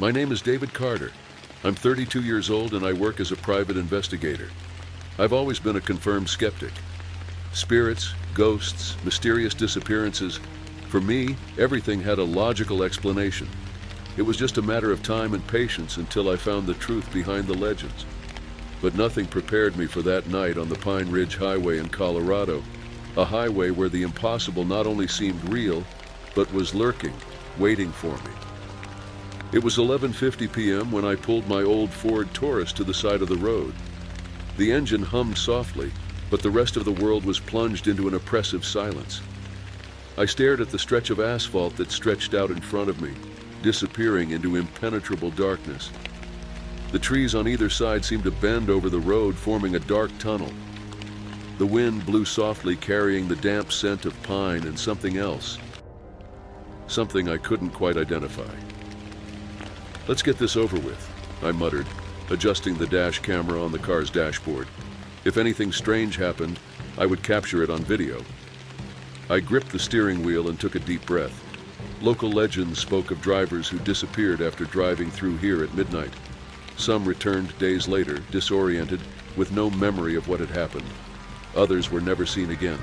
My name is David Carter. I'm 32 years old and I work as a private investigator. I've always been a confirmed skeptic. Spirits, ghosts, mysterious disappearances. For me, everything had a logical explanation. It was just a matter of time and patience until I found the truth behind the legends. But nothing prepared me for that night on the Pine Ridge Highway in Colorado, a highway where the impossible not only seemed real, but was lurking, waiting for me. It was 11:50 p.m. when I pulled my old Ford Taurus to the side of the road. The engine hummed softly, but the rest of the world was plunged into an oppressive silence. I stared at the stretch of asphalt that stretched out in front of me, disappearing into impenetrable darkness. The trees on either side seemed to bend over the road, forming a dark tunnel. The wind blew softly, carrying the damp scent of pine and something else. Something I couldn't quite identify. "Let's get this over with," I muttered, adjusting the dash camera on the car's dashboard. If anything strange happened, I would capture it on video. I gripped the steering wheel and took a deep breath. Local legends spoke of drivers who disappeared after driving through here at midnight. Some returned days later, disoriented, with no memory of what had happened. Others were never seen again.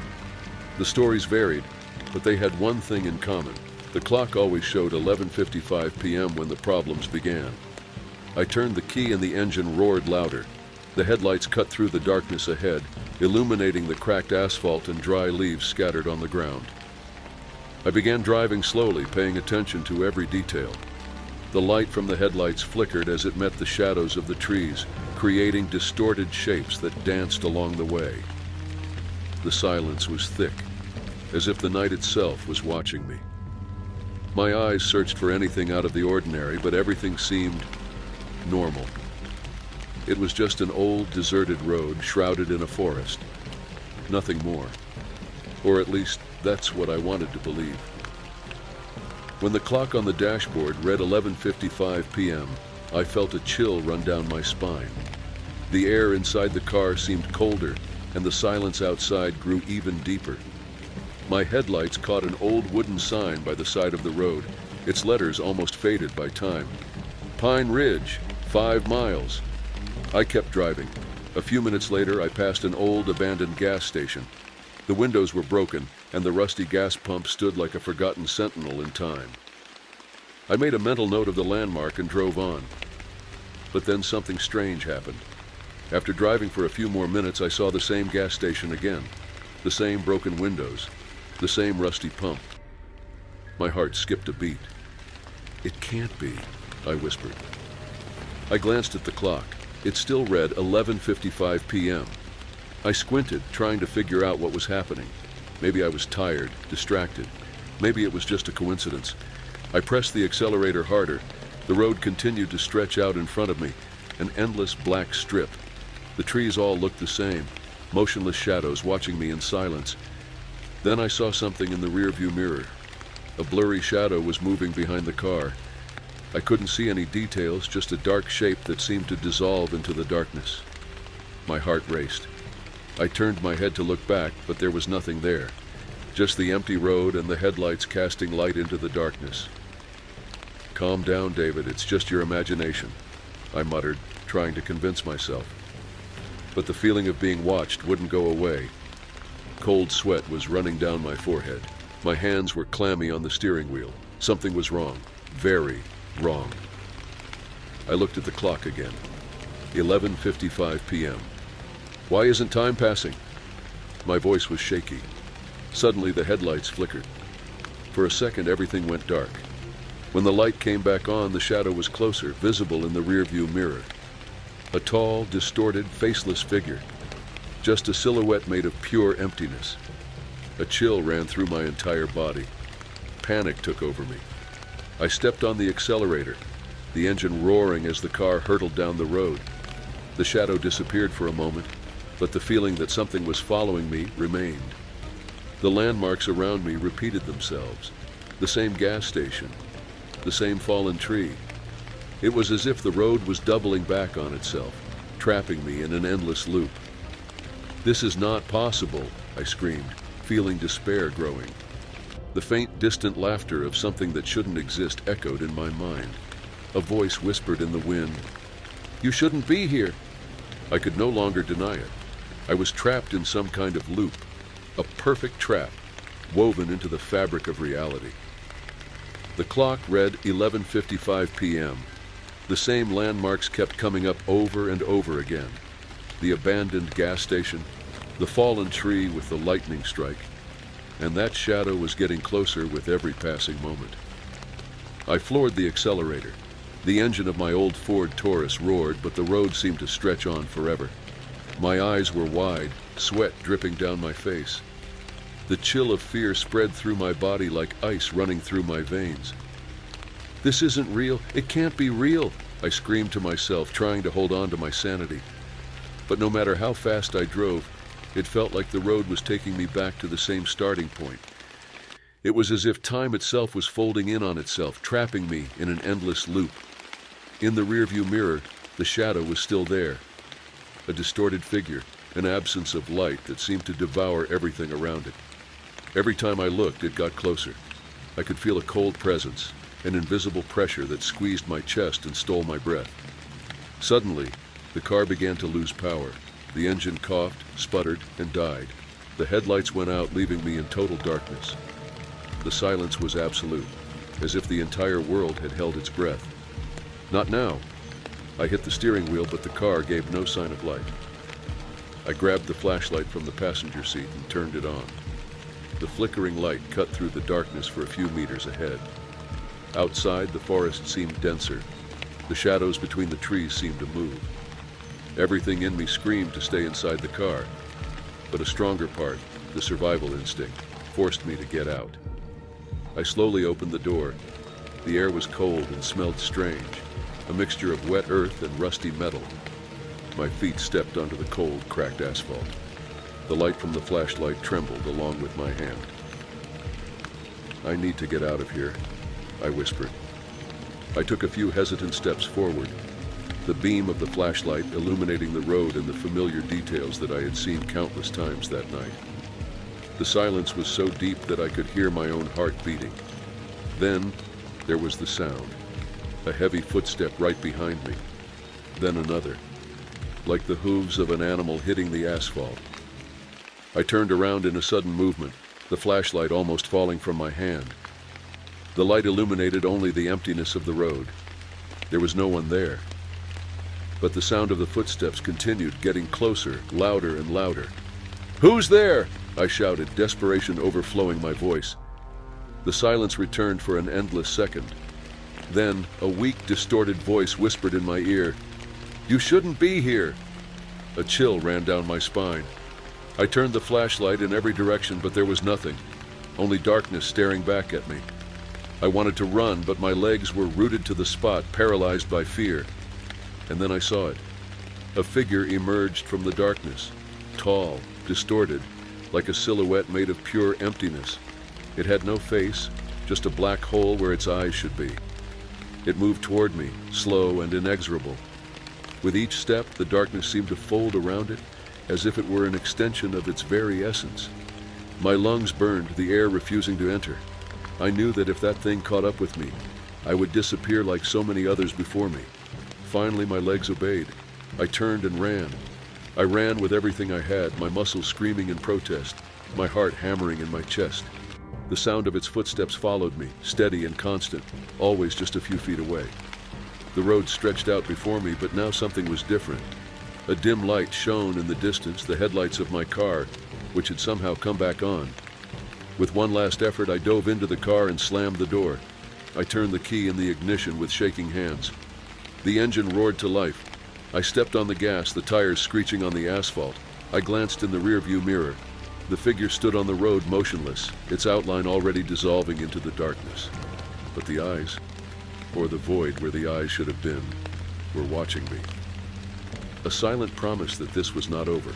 The stories varied, but they had one thing in common. The clock always showed 11:55 p.m. when the problems began. I turned the key and the engine roared louder. The headlights cut through the darkness ahead, illuminating the cracked asphalt and dry leaves scattered on the ground. I began driving slowly, paying attention to every detail. The light from the headlights flickered as it met the shadows of the trees, creating distorted shapes that danced along the way. The silence was thick, as if the night itself was watching me. My eyes searched for anything out of the ordinary, but everything seemed normal. It was just an old, deserted road shrouded in a forest. Nothing more. Or at least, that's what I wanted to believe. When the clock on the dashboard read 11:55 p.m., I felt a chill run down my spine. The air inside the car seemed colder, and the silence outside grew even deeper. My headlights caught an old wooden sign by the side of the road, its letters almost faded by time. "Pine Ridge, 5 miles." I kept driving. A few minutes later, I passed an old, abandoned gas station. The windows were broken, and the rusty gas pump stood like a forgotten sentinel in time. I made a mental note of the landmark and drove on. But then something strange happened. After driving for a few more minutes, I saw the same gas station again. The same broken windows. The same rusty pump. My heart skipped a beat. "It can't be," I whispered. I glanced at the clock. It still read 11:55 p.m. I squinted, trying to figure out what was happening. Maybe I was tired, distracted. Maybe it was just a coincidence. I pressed the accelerator harder. The road continued to stretch out in front of me, an endless black strip. The trees all looked the same, motionless shadows watching me in silence. Then I saw something in the rearview mirror. A blurry shadow was moving behind the car. I couldn't see any details, just a dark shape that seemed to dissolve into the darkness. My heart raced. I turned my head to look back, but there was nothing there. Just the empty road and the headlights casting light into the darkness. "Calm down, David, it's just your imagination," I muttered, trying to convince myself. But the feeling of being watched wouldn't go away. Cold sweat was running down my forehead. My hands were clammy on the steering wheel. Something was wrong. Very wrong. I looked at the clock again. 11:55 p.m. "Why isn't time passing?" My voice was shaky. Suddenly the headlights flickered. For a second everything went dark. When the light came back on, the shadow was closer, visible in the rearview mirror. A tall, distorted, faceless figure. Just a silhouette made of pure emptiness. A chill ran through my entire body. Panic took over me. I stepped on the accelerator, the engine roaring as the car hurtled down the road. The shadow disappeared for a moment, but the feeling that something was following me remained. The landmarks around me repeated themselves. The same gas station, the same fallen tree. It was as if the road was doubling back on itself, trapping me in an endless loop. "This is not possible," I screamed, feeling despair growing. The faint, distant laughter of something that shouldn't exist echoed in my mind. A voice whispered in the wind, "You shouldn't be here." I could no longer deny it. I was trapped in some kind of loop, a perfect trap, woven into the fabric of reality. The clock read 11:55 p.m. The same landmarks kept coming up over and over again. The abandoned gas station, the fallen tree with the lightning strike, and that shadow was getting closer with every passing moment. I floored the accelerator. The engine of my old Ford Taurus roared, but the road seemed to stretch on forever. My eyes were wide, sweat dripping down my face. The chill of fear spread through my body like ice running through my veins. "This isn't real. It can't be real," I screamed to myself, trying to hold on to my sanity. But no matter how fast I drove, it felt like the road was taking me back to the same starting point. It was as if time itself was folding in on itself, trapping me in an endless loop. In the rearview mirror, the shadow was still there. A distorted figure, an absence of light that seemed to devour everything around it. Every time I looked, it got closer. I could feel a cold presence, an invisible pressure that squeezed my chest and stole my breath. Suddenly, the car began to lose power. The engine coughed, sputtered, and died. The headlights went out, leaving me in total darkness. The silence was absolute, as if the entire world had held its breath. Not now. I hit the steering wheel, but the car gave no sign of life. I grabbed the flashlight from the passenger seat and turned it on. The flickering light cut through the darkness for a few meters ahead. Outside, the forest seemed denser. The shadows between the trees seemed to move. Everything in me screamed to stay inside the car, but a stronger part, the survival instinct, forced me to get out. I slowly opened the door. The air was cold and smelled strange, a mixture of wet earth and rusty metal. My feet stepped onto the cold, cracked asphalt. The light from the flashlight trembled along with my hand. "I need to get out of here," I whispered. I took a few hesitant steps forward, the beam of the flashlight illuminating the road and the familiar details that I had seen countless times that night. The silence was so deep that I could hear my own heart beating. Then there was the sound, a heavy footstep right behind me, then another, like the hooves of an animal hitting the asphalt. I turned around in a sudden movement, the flashlight almost falling from my hand. The light illuminated only the emptiness of the road. There was no one there. But the sound of the footsteps continued, getting closer, louder and louder. "Who's there?" I shouted, desperation overflowing my voice. The silence returned for an endless second. Then a weak, distorted voice whispered in my ear, "You shouldn't be here." A chill ran down my spine. I turned the flashlight in every direction, but there was nothing, only darkness staring back at me. I wanted to run, but my legs were rooted to the spot, paralyzed by fear. And then I saw it. A figure emerged from the darkness, tall, distorted, like a silhouette made of pure emptiness. It had no face, just a black hole where its eyes should be. It moved toward me, slow and inexorable. With each step, the darkness seemed to fold around it, as if it were an extension of its very essence. My lungs burned, the air refusing to enter. I knew that if that thing caught up with me, I would disappear like so many others before me. Finally, my legs obeyed. I turned and ran. I ran with everything I had, my muscles screaming in protest, my heart hammering in my chest. The sound of its footsteps followed me, steady and constant, always just a few feet away. The road stretched out before me, but now something was different. A dim light shone in the distance, the headlights of my car, which had somehow come back on. With one last effort, I dove into the car and slammed the door. I turned the key in the ignition with shaking hands. The engine roared to life. I stepped on the gas, the tires screeching on the asphalt. I glanced in the rearview mirror. The figure stood on the road motionless, its outline already dissolving into the darkness. But the eyes, or the void where the eyes should have been, were watching me. A silent promise that this was not over.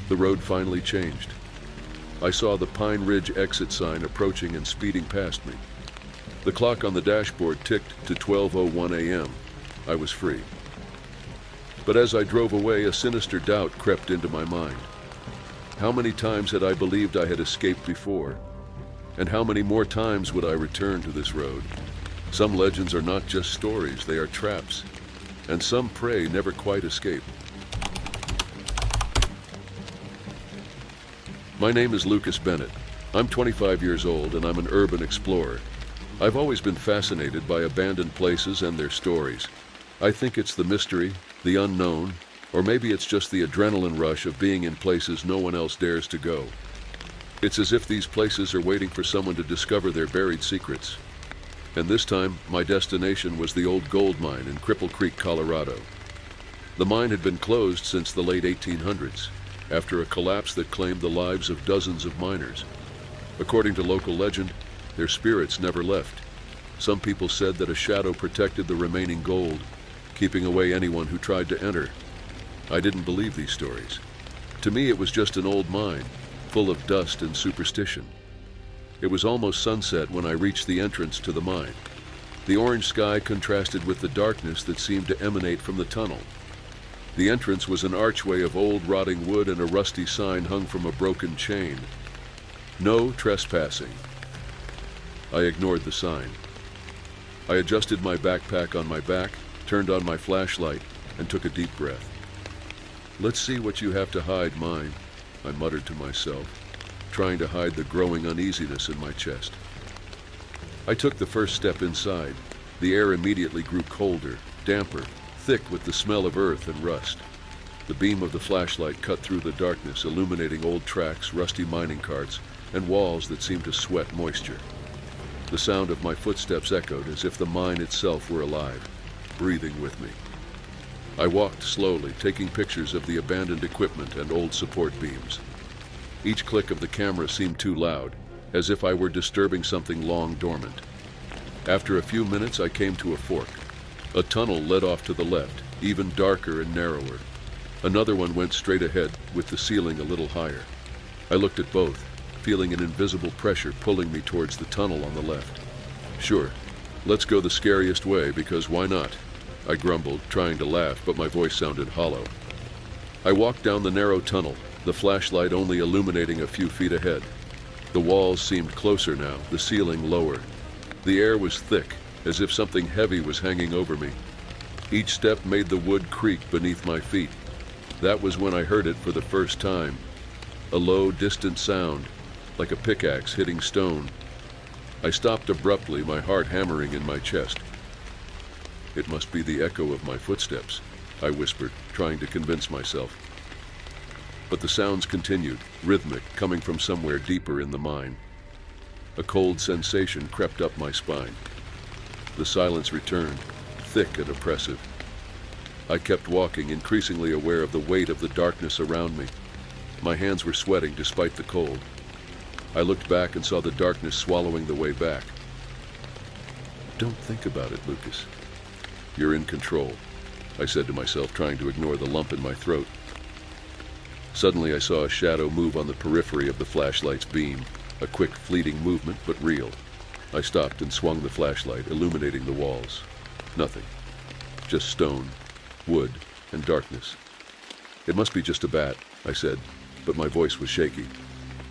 The road finally changed. I saw the Pine Ridge exit sign approaching and speeding past me. The clock on the dashboard ticked to 12:01 a.m. I was free. But as I drove away, a sinister doubt crept into my mind. How many times had I believed I had escaped before? And how many more times would I return to this road? Some legends are not just stories, they are traps, and some prey never quite escape. My name is Lucas Bennett. I'm 25 years old and I'm an urban explorer. I've always been fascinated by abandoned places and their stories. I think it's the mystery, the unknown, or maybe it's just the adrenaline rush of being in places no one else dares to go. It's as if these places are waiting for someone to discover their buried secrets. And this time, my destination was the old gold mine in Cripple Creek, Colorado. The mine had been closed since the late 1800s, after a collapse that claimed the lives of dozens of miners. According to local legend, their spirits never left. Some people said that a shadow protected the remaining gold, keeping away anyone who tried to enter. I didn't believe these stories. To me, it was just an old mine, full of dust and superstition. It was almost sunset when I reached the entrance to the mine. The orange sky contrasted with the darkness that seemed to emanate from the tunnel. The entrance was an archway of old rotting wood and a rusty sign hung from a broken chain. No trespassing. I ignored the sign. I adjusted my backpack on my back, turned on my flashlight, and took a deep breath. "Let's see what you have to hide, mine," I muttered to myself, trying to hide the growing uneasiness in my chest. I took the first step inside. The air immediately grew colder, damper, thick with the smell of earth and rust. The beam of the flashlight cut through the darkness, illuminating old tracks, rusty mining carts, and walls that seemed to sweat moisture. The sound of my footsteps echoed as if the mine itself were alive, breathing with me. I walked slowly, taking pictures of the abandoned equipment and old support beams. Each click of the camera seemed too loud, as if I were disturbing something long dormant. After a few minutes, I came to a fork. A tunnel led off to the left, even darker and narrower. Another one went straight ahead, with the ceiling a little higher. I looked at both, feeling an invisible pressure pulling me towards the tunnel on the left. "Sure, let's go the scariest way, because why not?" I grumbled, trying to laugh, but my voice sounded hollow. I walked down the narrow tunnel, the flashlight only illuminating a few feet ahead. The walls seemed closer now, the ceiling lower. The air was thick, as if something heavy was hanging over me. Each step made the wood creak beneath my feet. That was when I heard it for the first time. A low, distant sound, like a pickaxe hitting stone. I stopped abruptly, my heart hammering in my chest. "It must be the echo of my footsteps," I whispered, trying to convince myself. But the sounds continued, rhythmic, coming from somewhere deeper in the mine. A cold sensation crept up my spine. The silence returned, thick and oppressive. I kept walking, increasingly aware of the weight of the darkness around me. My hands were sweating despite the cold. I looked back and saw the darkness swallowing the way back. "Don't think about it, Lucas. You're in control," I said to myself, trying to ignore the lump in my throat. Suddenly I saw a shadow move on the periphery of the flashlight's beam, a quick, fleeting movement, but real. I stopped and swung the flashlight, illuminating the walls. Nothing. Just stone, wood, and darkness. "It must be just a bat," I said, but my voice was shaky.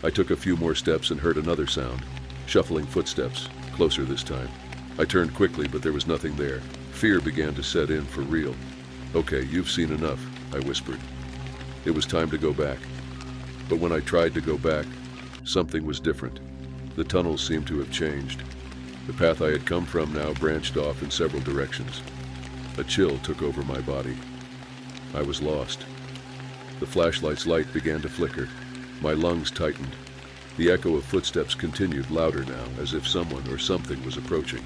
I took a few more steps and heard another sound, shuffling footsteps, closer this time. I turned quickly, but there was nothing there. Fear began to set in for real. "Okay, you've seen enough," I whispered. It was time to go back. But when I tried to go back, something was different. The tunnels seemed to have changed. The path I had come from now branched off in several directions. A chill took over my body. I was lost. The flashlight's light began to flicker. My lungs tightened. The echo of footsteps continued, louder now, as if someone or something was approaching.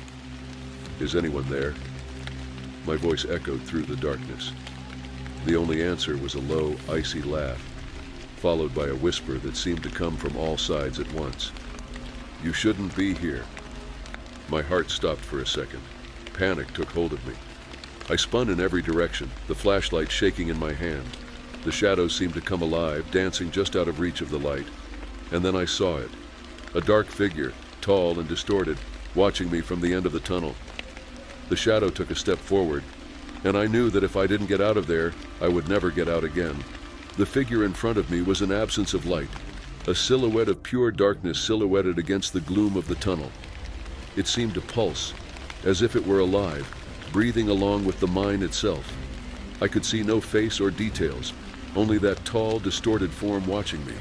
"Is anyone there?" My voice echoed through the darkness. The only answer was a low, icy laugh, followed by a whisper that seemed to come from all sides at once. "You shouldn't be here." My heart stopped for a second. Panic took hold of me. I spun in every direction, the flashlight shaking in my hand. The shadows seemed to come alive, dancing just out of reach of the light. And then I saw it. A dark figure, tall and distorted, watching me from the end of the tunnel. The shadow took a step forward, and I knew that if I didn't get out of there, I would never get out again. The figure in front of me was an absence of light, a silhouette of pure darkness silhouetted against the gloom of the tunnel. It seemed to pulse, as if it were alive, breathing along with the mine itself. I could see no face or details, only that tall, distorted form watching me.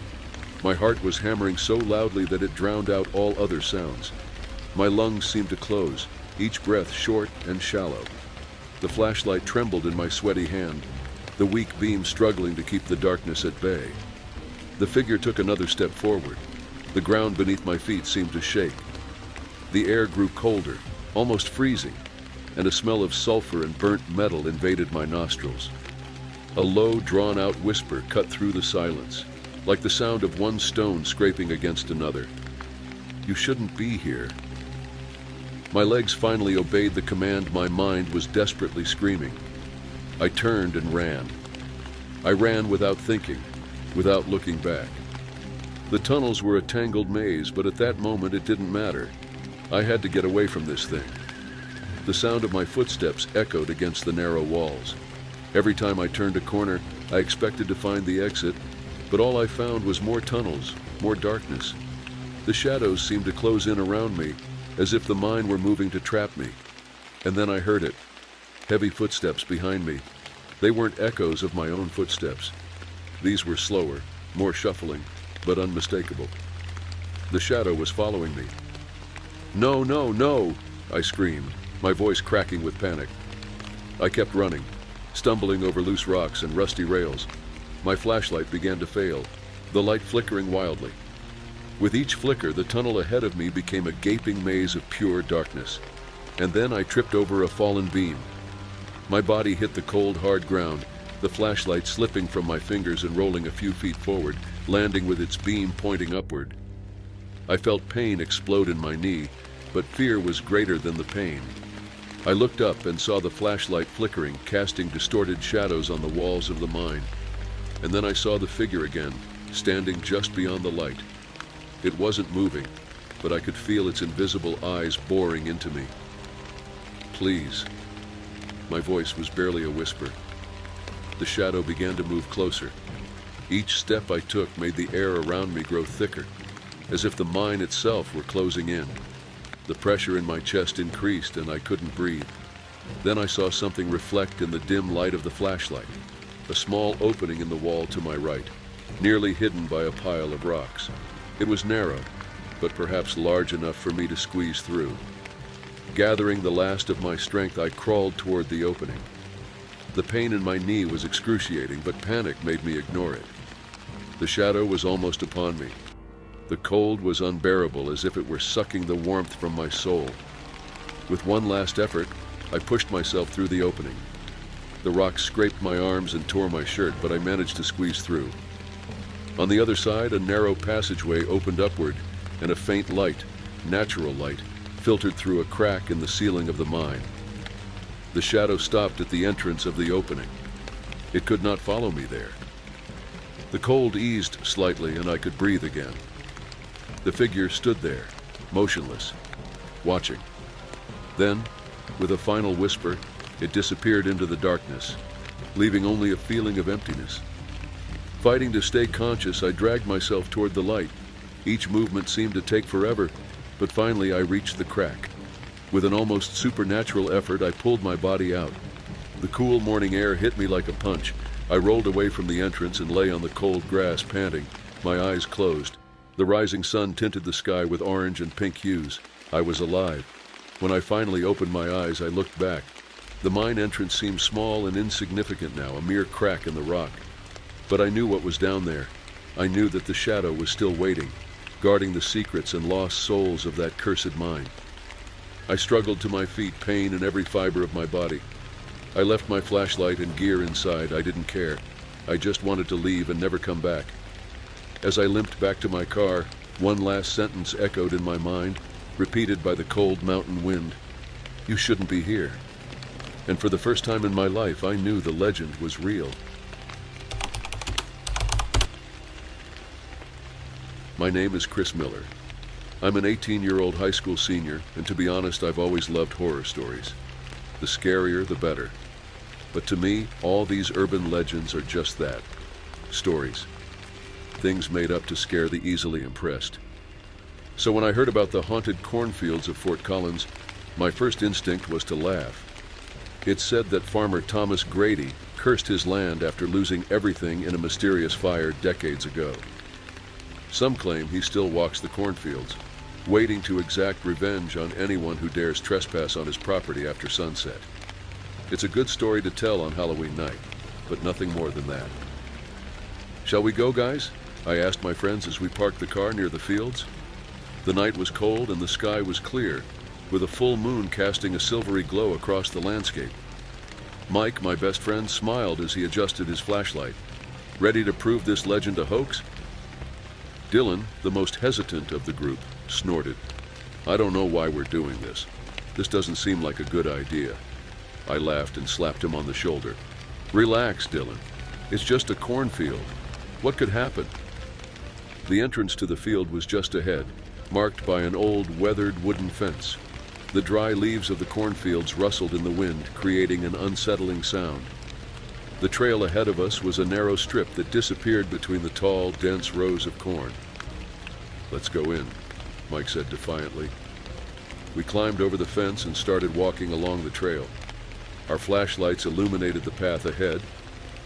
My heart was hammering so loudly that it drowned out all other sounds. My lungs seemed to close, each breath short and shallow. The flashlight trembled in my sweaty hand, the weak beam struggling to keep the darkness at bay. The figure took another step forward. The ground beneath my feet seemed to shake. The air grew colder, almost freezing, and a smell of sulfur and burnt metal invaded my nostrils. A low, drawn-out whisper cut through the silence, like the sound of one stone scraping against another. "You shouldn't be here." My legs finally obeyed the command my mind was desperately screaming. I turned and ran. I ran without thinking, without looking back. The tunnels were a tangled maze, but at that moment it didn't matter. I had to get away from this thing. The sound of my footsteps echoed against the narrow walls. Every time I turned a corner, I expected to find the exit, but all I found was more tunnels, more darkness. The shadows seemed to close in around me, as if the mine were moving to trap me. And then I heard it. Heavy footsteps behind me. They weren't echoes of my own footsteps. These were slower, more shuffling, but unmistakable. The shadow was following me. "No, no, no!" I screamed, my voice cracking with panic. I kept running, stumbling over loose rocks and rusty rails. My flashlight began to fail, the light flickering wildly. With each flicker, the tunnel ahead of me became a gaping maze of pure darkness. And then I tripped over a fallen beam. My body hit the cold, hard ground, the flashlight slipping from my fingers and rolling a few feet forward, landing with its beam pointing upward. I felt pain explode in my knee, but fear was greater than the pain. I looked up and saw the flashlight flickering, casting distorted shadows on the walls of the mine. And then I saw the figure again, standing just beyond the light. It wasn't moving, but I could feel its invisible eyes boring into me. "Please." My voice was barely a whisper. The shadow began to move closer. Each step I took made the air around me grow thicker, as if the mine itself were closing in. The pressure in my chest increased and I couldn't breathe. Then I saw something reflect in the dim light of the flashlight, a small opening in the wall to my right, nearly hidden by a pile of rocks. It was narrow, but perhaps large enough for me to squeeze through. Gathering the last of my strength, I crawled toward the opening. The pain in my knee was excruciating, but panic made me ignore it. The shadow was almost upon me. The cold was unbearable, as if it were sucking the warmth from my soul. With one last effort, I pushed myself through the opening. The rocks scraped my arms and tore my shirt, but I managed to squeeze through. On the other side, a narrow passageway opened upward, and a faint light, natural light, filtered through a crack in the ceiling of the mine. The shadow stopped at the entrance of the opening. It could not follow me there. The cold eased slightly, and I could breathe again. The figure stood there, motionless, watching. Then, with a final whisper, it disappeared into the darkness, leaving only a feeling of emptiness. Fighting to stay conscious, I dragged myself toward the light. Each movement seemed to take forever, but finally I reached the crack. With an almost supernatural effort, I pulled my body out. The cool morning air hit me like a punch. I rolled away from the entrance and lay on the cold grass, panting, my eyes closed. The rising sun tinted the sky with orange and pink hues. I was alive. When I finally opened my eyes, I looked back. The mine entrance seemed small and insignificant now, a mere crack in the rock. But I knew what was down there. I knew that the shadow was still waiting, guarding the secrets and lost souls of that cursed mine. I struggled to my feet, pain in every fiber of my body. I left my flashlight and gear inside. I didn't care. I just wanted to leave and never come back. As I limped back to my car, one last sentence echoed in my mind, repeated by the cold mountain wind. "You shouldn't be here." And for the first time in my life, I knew the legend was real. My name is Chris Miller. I'm an 18-year-old high school senior, and to be honest, I've always loved horror stories. The scarier, the better. But to me, all these urban legends are just that. Stories. Things made up to scare the easily impressed. So when I heard about the haunted cornfields of Fort Collins, My first instinct was to laugh. It said that farmer Thomas Grady cursed his land after losing everything in a mysterious fire decades ago. Some claim he still walks the cornfields, waiting to exact revenge on anyone who dares trespass on his property after sunset. It's a good story to tell on Halloween night, but nothing more than that. "Shall we go, guys?" I asked my friends as we parked the car near the fields. The night was cold and the sky was clear, with a full moon casting a silvery glow across the landscape. Mike, my best friend, smiled as he adjusted his flashlight. Ready to prove this legend a hoax? Dylan, the most hesitant of the group, snorted. "I don't know why we're doing this. This doesn't seem like a good idea." I laughed and slapped him on the shoulder. "Relax, Dylan. It's just a cornfield. What could happen?" The entrance to the field was just ahead, marked by an old, weathered wooden fence. The dry leaves of the cornfields rustled in the wind, creating an unsettling sound. The trail ahead of us was a narrow strip that disappeared between the tall, dense rows of corn. "Let's go in," Mike said defiantly. We climbed over the fence and started walking along the trail. Our flashlights illuminated the path ahead,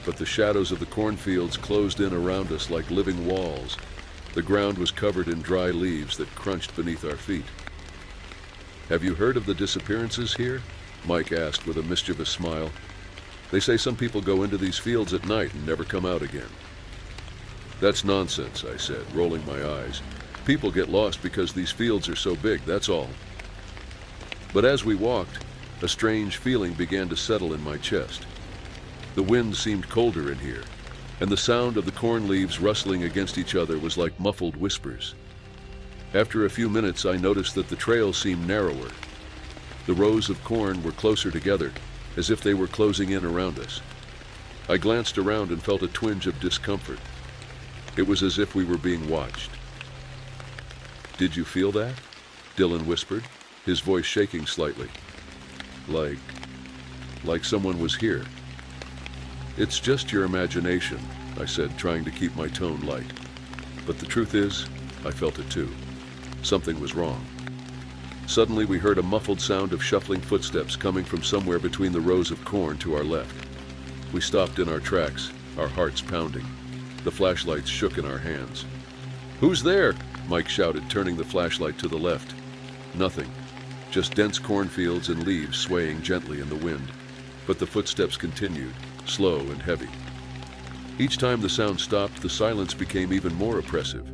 but the shadows of the cornfields closed in around us like living walls. The ground was covered in dry leaves that crunched beneath our feet. "Have you heard of the disappearances here?" Mike asked with a mischievous smile. "They say some people go into these fields at night and never come out again." "That's nonsense," I said, rolling my eyes. "People get lost because these fields are so big, that's all." But as we walked, a strange feeling began to settle in my chest. The wind seemed colder in here, and the sound of the corn leaves rustling against each other was like muffled whispers. After a few minutes, I noticed that the trail seemed narrower. The rows of corn were closer together, as if they were closing in around us. I glanced around and felt a twinge of discomfort. It was as if we were being watched. "Did you feel that?" Dylan whispered, his voice shaking slightly. Like someone was here." "It's just your imagination," I said, trying to keep my tone light. But the truth is, I felt it too. Something was wrong. Suddenly we heard a muffled sound of shuffling footsteps coming from somewhere between the rows of corn to our left. We stopped in our tracks, our hearts pounding. The flashlights shook in our hands. "Who's there?" Mike shouted, turning the flashlight to the left. Nothing, just dense cornfields and leaves swaying gently in the wind. But the footsteps continued, slow and heavy. Each time the sound stopped, the silence became even more oppressive.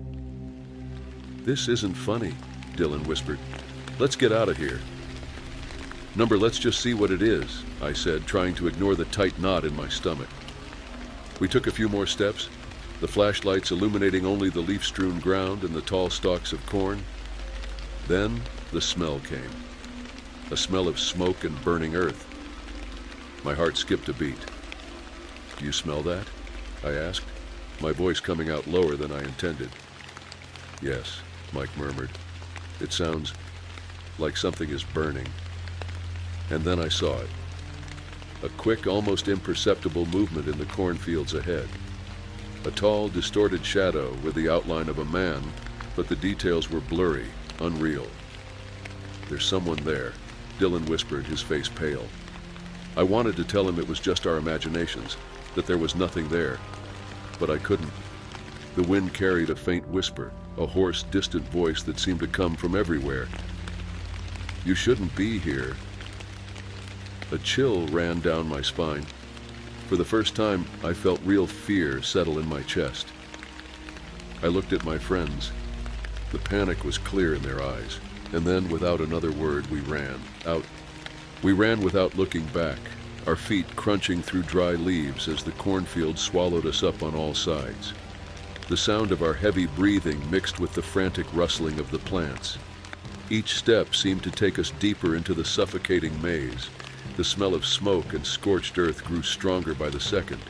"This isn't funny," Dylan whispered. "Let's get out of here." Let's just see what it is," I said, trying to ignore the tight knot in my stomach. We took a few more steps, the flashlights illuminating only the leaf-strewn ground and the tall stalks of corn. Then the smell came, a smell of smoke and burning earth. My heart skipped a beat. "Do you smell that?" I asked, my voice coming out lower than I intended. "Yes," Mike murmured. "It sounds like something is burning." And then I saw it. A quick, almost imperceptible movement in the cornfields ahead. A tall, distorted shadow with the outline of a man, but the details were blurry, unreal. "There's someone there," Dylan whispered, his face pale. I wanted to tell him it was just our imaginations, that there was nothing there, but I couldn't. The wind carried a faint whisper, a hoarse, distant voice that seemed to come from everywhere. "You shouldn't be here." A chill ran down my spine. For the first time, I felt real fear settle in my chest. I looked at my friends. The panic was clear in their eyes. And then, without another word, we ran out. We ran without looking back, our feet crunching through dry leaves as the cornfield swallowed us up on all sides. The sound of our heavy breathing mixed with the frantic rustling of the plants. Each step seemed to take us deeper into the suffocating maze. The smell of smoke and scorched earth grew stronger by the second.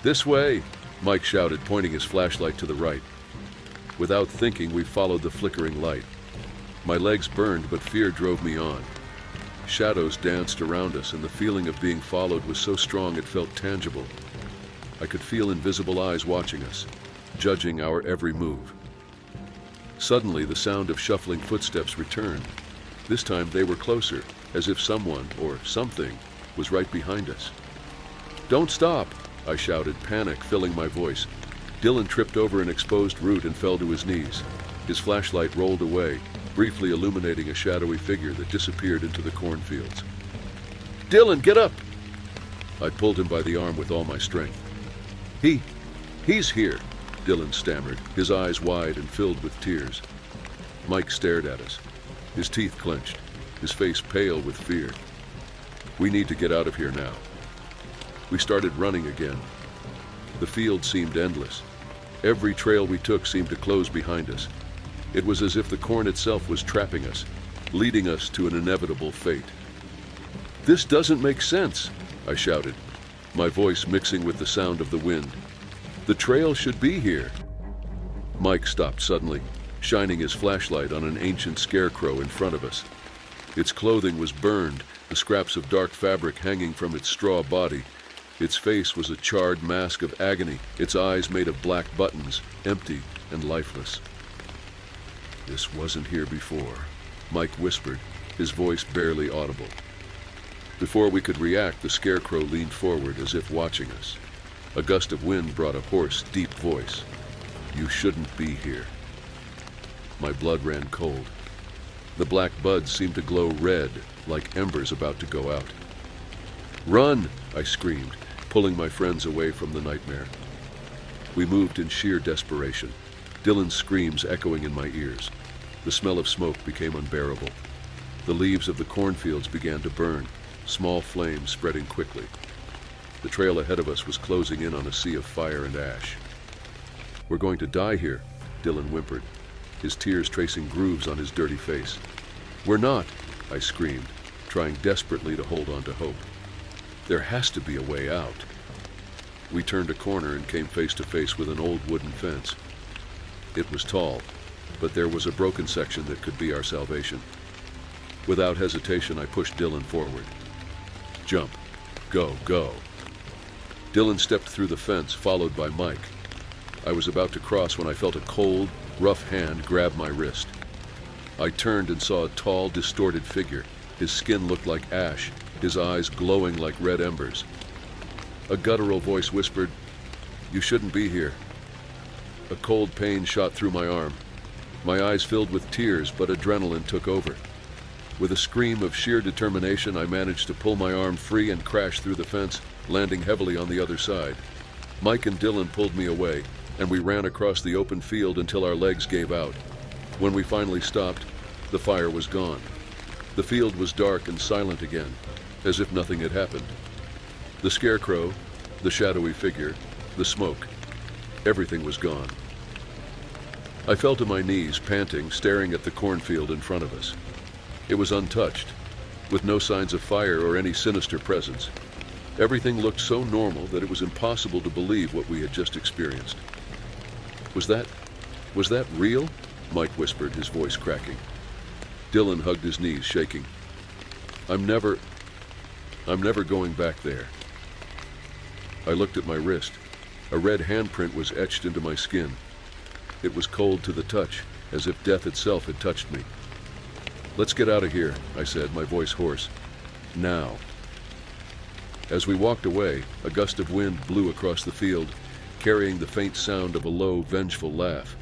"This way!" Mike shouted, pointing his flashlight to the right. Without thinking, we followed the flickering light. My legs burned, but fear drove me on. Shadows danced around us, and the feeling of being followed was so strong it felt tangible. I could feel invisible eyes watching us, judging our every move. Suddenly, the sound of shuffling footsteps returned. This time they were closer, as if someone or something was right behind us. "Don't stop!" I shouted, panic filling my voice. Dylan tripped over an exposed root and fell to his knees. His flashlight rolled away, briefly illuminating a shadowy figure that disappeared into the cornfields. "Dylan, get up!" I pulled him by the arm with all my strength. He's here," Dylan stammered, his eyes wide and filled with tears. Mike stared at us, his teeth clenched, his face pale with fear. "We need to get out of here now." We started running again. The field seemed endless. Every trail we took seemed to close behind us. It was as if the corn itself was trapping us, leading us to an inevitable fate. "This doesn't make sense," I shouted, my voice mixing with the sound of the wind. "The trail should be here." Mike stopped suddenly, shining his flashlight on an ancient scarecrow in front of us. Its clothing was burned, the scraps of dark fabric hanging from its straw body. Its face was a charred mask of agony, its eyes made of black buttons, empty and lifeless. "This wasn't here before," Mike whispered, his voice barely audible. Before we could react, the scarecrow leaned forward as if watching us. A gust of wind brought a hoarse, deep voice. "You shouldn't be here." My blood ran cold. The black buds seemed to glow red, like embers about to go out. "Run!" I screamed, pulling my friends away from the nightmare. We moved in sheer desperation, Dylan's screams echoing in my ears. The smell of smoke became unbearable. The leaves of the cornfields began to burn, small flames spreading quickly. The trail ahead of us was closing in on a sea of fire and ash. "We're going to die here," Dylan whimpered, his tears tracing grooves on his dirty face. "We're not," I screamed, trying desperately to hold on to hope. "There has to be a way out." We turned a corner and came face to face with an old wooden fence. It was tall, but there was a broken section that could be our salvation. Without hesitation, I pushed Dylan forward. "Jump. Go, go." Dylan stepped through the fence, followed by Mike. I was about to cross when I felt a cold, rough hand grab my wrist. I turned and saw a tall, distorted figure. His skin looked like ash, his eyes glowing like red embers. A guttural voice whispered, "You shouldn't be here." A cold pain shot through my arm. My eyes filled with tears, but adrenaline took over. With a scream of sheer determination, I managed to pull my arm free and crash through the fence, landing heavily on the other side. Mike and Dylan pulled me away, and we ran across the open field until our legs gave out. When we finally stopped, the fire was gone. The field was dark and silent again, as if nothing had happened. The scarecrow, the shadowy figure, the smoke, everything was gone. I fell to my knees, panting, staring at the cornfield in front of us. It was untouched, with no signs of fire or any sinister presence. Everything looked so normal that it was impossible to believe what we had just experienced. Was that real?" Mike whispered, his voice cracking. Dylan hugged his knees, shaking. I'm never going back there." I looked at my wrist. A red handprint was etched into my skin. It was cold to the touch, as if death itself had touched me. "Let's get out of here," I said, my voice hoarse. "Now." As we walked away, a gust of wind blew across the field, carrying the faint sound of a low, vengeful laugh.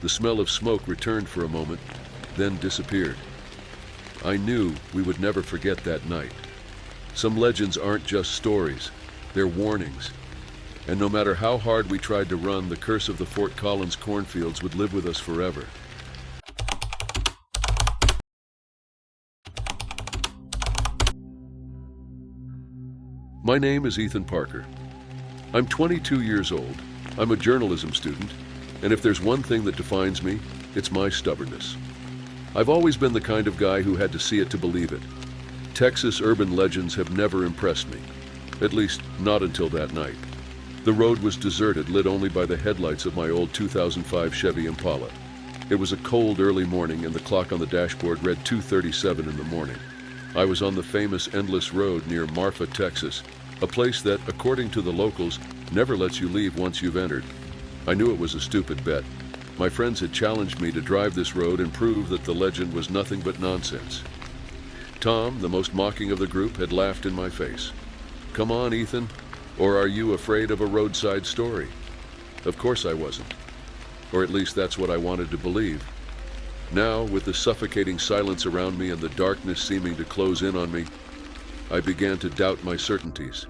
The smell of smoke returned for a moment, then disappeared. I knew we would never forget that night. Some legends aren't just stories, they're warnings. And no matter how hard we tried to run, the curse of the Fort Collins cornfields would live with us forever. My name is Ethan Parker. I'm 22 years old. I'm a journalism student, and if there's one thing that defines me, it's my stubbornness. I've always been the kind of guy who had to see it to believe it. Texas urban legends have never impressed me, at least not until that night. The road was deserted, lit only by the headlights of my old 2005 Chevy Impala. It was a cold early morning, and the clock on the dashboard read 2:37 in the morning. I was on the famous Endless Road near Marfa, Texas, a place that, according to the locals, never lets you leave once you've entered. I knew it was a stupid bet. My friends had challenged me to drive this road and prove that the legend was nothing but nonsense. Tom, the most mocking of the group, had laughed in my face. "Come on, Ethan, or are you afraid of a roadside story?" Of course I wasn't. Or at least that's what I wanted to believe. Now, with the suffocating silence around me and the darkness seeming to close in on me, I began to doubt my certainties.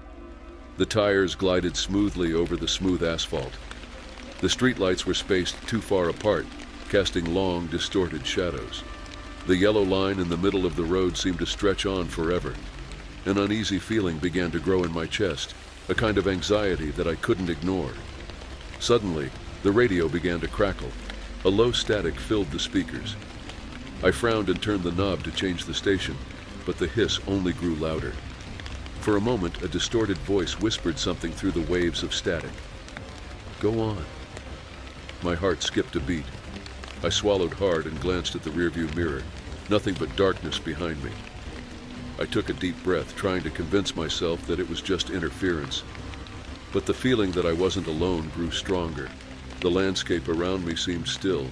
The tires glided smoothly over the smooth asphalt. The streetlights were spaced too far apart, casting long, distorted shadows. The yellow line in the middle of the road seemed to stretch on forever. An uneasy feeling began to grow in my chest, a kind of anxiety that I couldn't ignore. Suddenly, the radio began to crackle. A low static filled the speakers. I frowned and turned the knob to change the station, but the hiss only grew louder. For a moment, a distorted voice whispered something through the waves of static. "Go on." My heart skipped a beat. I swallowed hard and glanced at the rearview mirror. Nothing but darkness behind me. I took a deep breath, trying to convince myself that it was just interference. But the feeling that I wasn't alone grew stronger. The landscape around me seemed still.